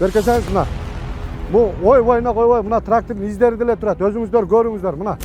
Беркесеңиз мына. Bu oy boyuna koy mına traktörün izleri dile turat. Özünüzler görüңүздөр mına.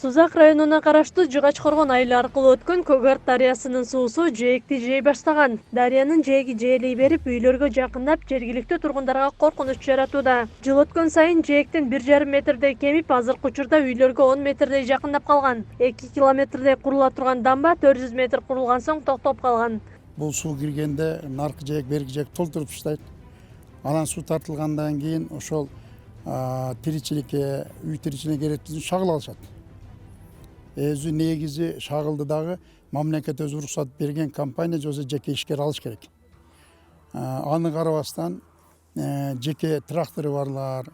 Сузак районуна караштуу Жыгач-Коргон айылы аркылуу өткөн Көгарт дарыясынын суусу жээкти жей баштаган. Дарыянын жээги жээлей берип, үйлөргө жакындап, жергиликтүү тургундарга коркунуч жаратууда. Жыл өткөн сайын жээктин 1,5 метрдей кемип, азыркы учурда үйлөргө 10 метрдей жакындап калган. 2 километрдей курула турган дамба 400 метр курулган соң токтоп калган. Бул суу киргенде наркы жээк, берки жээк толтуруп таштайт. Анан суу тартылгандан кийин ошол тиричиликке, үй тиричилигине керектүүсүн шагыл алышат. Өзү негизи шагылды дагы мамлекет өзү уруксат берген компания же жеке ишкер алыш керек. Аны карабастан жеке трактору барлар,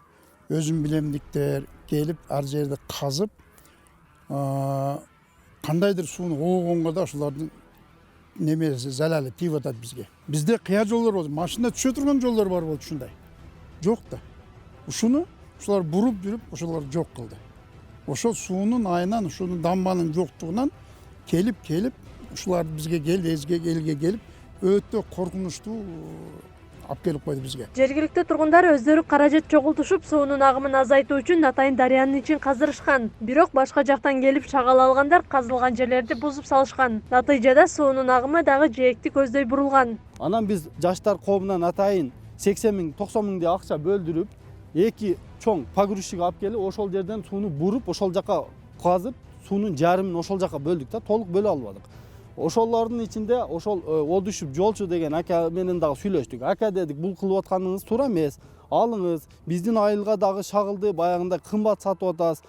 өзүн билемдиктер келип ар жерди казып, кандайдыр сууну огонго да ошолордун немеси залалы тийип атат бизге. Бизде кыя жолдор болду, машина түшө турган жолдор бар болчу ушундай. Жок да. Ушуну ушулар буруп жүрүп, ошолор жок кылды. Ошол суунун айынан, ушунун дамбанын жоктугунан келип ушулар бизге келди, элге келип, өтө коркунучтуу алып келип койду бизге. Жергиликтүү тургундар өздөрү каражат чогултушуп, суунун агымын азайтуу үчүн атайын дарыянын ичин каздырышкан. Бирок башка жактан келип шагал алгандар казылган жерлерди бузуп салышкан. Натыйжада суунун агымы дагы жээкти көздөй бурулган. Анан биз жаштар коомунан атайын 80 миң, 90 миңдей акча бөлдүрүп, эки чоң погрузчик алып келип, ошол жерден сууну буруп, ошол жака казып, суунун жарымын ошол жака бөлдүк да, толук бөлө албадык. Ошолордун ичинде ошол Одушев жолчу деген ака менен дагы сүйлөштүк. Ака дедик, бул кылып атканыңыз туура эмес. Алыңыз, биздин айылга дагы шагылды баягындай кымбат сатып атабыз.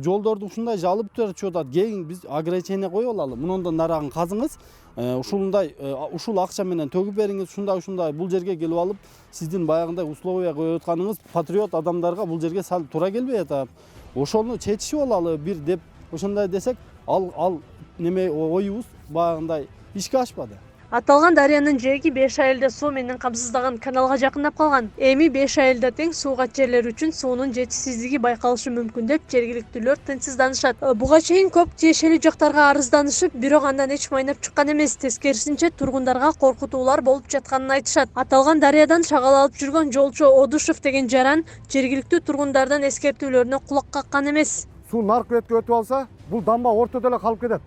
Жолдорду ушундай жалып чыгып атат. Келин биз ограничение коюп алалы. Мындан нарагын казыңыз. Ушундай ушул акча менен төгүп бериңиз, ушундай бул жерге келип алып, сиздин баягындай условия коюп атканыңыз патриот адамдарга бул жерге сал туура келбей атат. Ошону чечишип алалы бир деп ошондой десек, ал неме оюбуз баягындай ишке ашпады. Аталган дарыянын жээги 5 айылда суу менен камсыздаган каналга жакындап калган. Эми 5 айылда тең сууга жерлер үчүн суунун жетишсиздиги байкалышы мүмкүн деп жергиликтүүлөр тынчсызданышат. Буга чейин көп тиешелүү жактарга арызданышып, бирок андан эч майнап чыккан эмес. Тескерисинче тургундарга коркутуулар болуп жатканын айтышат. Аталган дарыядан шагал алып жүргөн жолчу Одушев деген жаран жергиликтүү тургундардын эскертүүлөрүнө кулак каккан эмес. Суу наркы бетке өтүп алса, бул дамба ортодо эле калып кетет.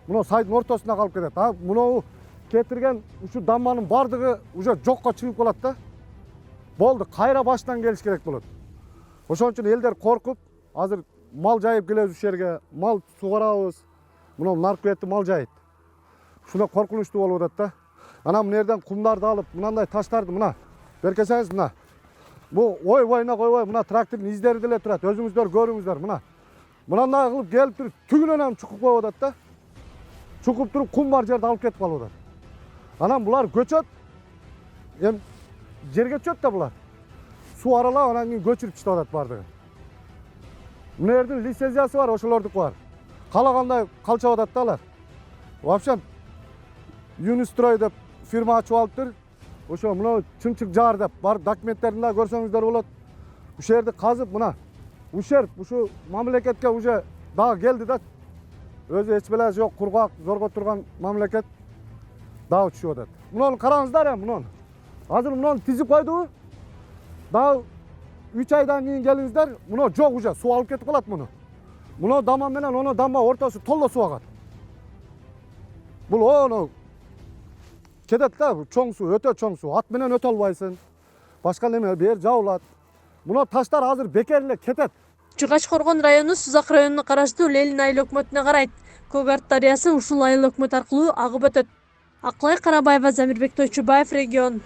Мына сайдын ортосуна калып кетет. Мына кетирген ушу дамбанын бардыгы уже жокко чыгып калат да. Болду, кайра баштан келиш керек болот. Ошон үчүн элдер коркуп, азыр мал жайып келебиз ушул жерге, мал сугарабыз. Мына наркы бетти мал жайыт. Ушуна коркунучтуу болуп атат да. Анан мына жерден кумдарды алып, мынандай таштарды мына беркесеңиз мына. Бу ой боюна койбой, мына трактордун издери деле турат. Өзүңүздөр көрүңүздөр мына. Мынандай кылып келип туруп, түгүнөн чукуп коюп атат да. Чукуп туруп кум бар жерди алып кетип калып атат. Анан булар көчөт. Эми жерге түшөт да булар. Суу аралап анан кийин көчүрүп чыгып атат бардыгы. Мына жердин лицензиясы бар, ошолордуку бар. Калагандай калчап атат да алар. Вообще Юнистрой деп фирма ачып алыптыр. Ошо мына чымчык жаар деп бар документтерин да көрсөңүздөр болот. Ушул жерди казып мына ушерп ушу мамлекетке уже дагы келди да. Өзү эч белеси жок, кургак, зорго турган мамлекет дагы түшүп атат. Муну караңыздар эми муну. Азыр муну тизип койдубу? Дагы 3 айдан кийин келиңиздер, муну жок уже, суу алып кетип калат муну. Муну дамба менен ону дамба ортосу толло суу агат. Бул ону кетет да, чоң суу, өтө чоң суу. Ат менен өтө албайсың. Башка неме бер жабылат. Муну таштар азыр бекер эле кетет. Жыгач-Коргон району Сузак районуна караштуу Ленин айыл өкмөтүнө карайт. Көгарт дарыясы ушул айыл өкмөт аркылуу агып өтөт. Акылай Карабаева, Замирбек Тойчубаев, регион.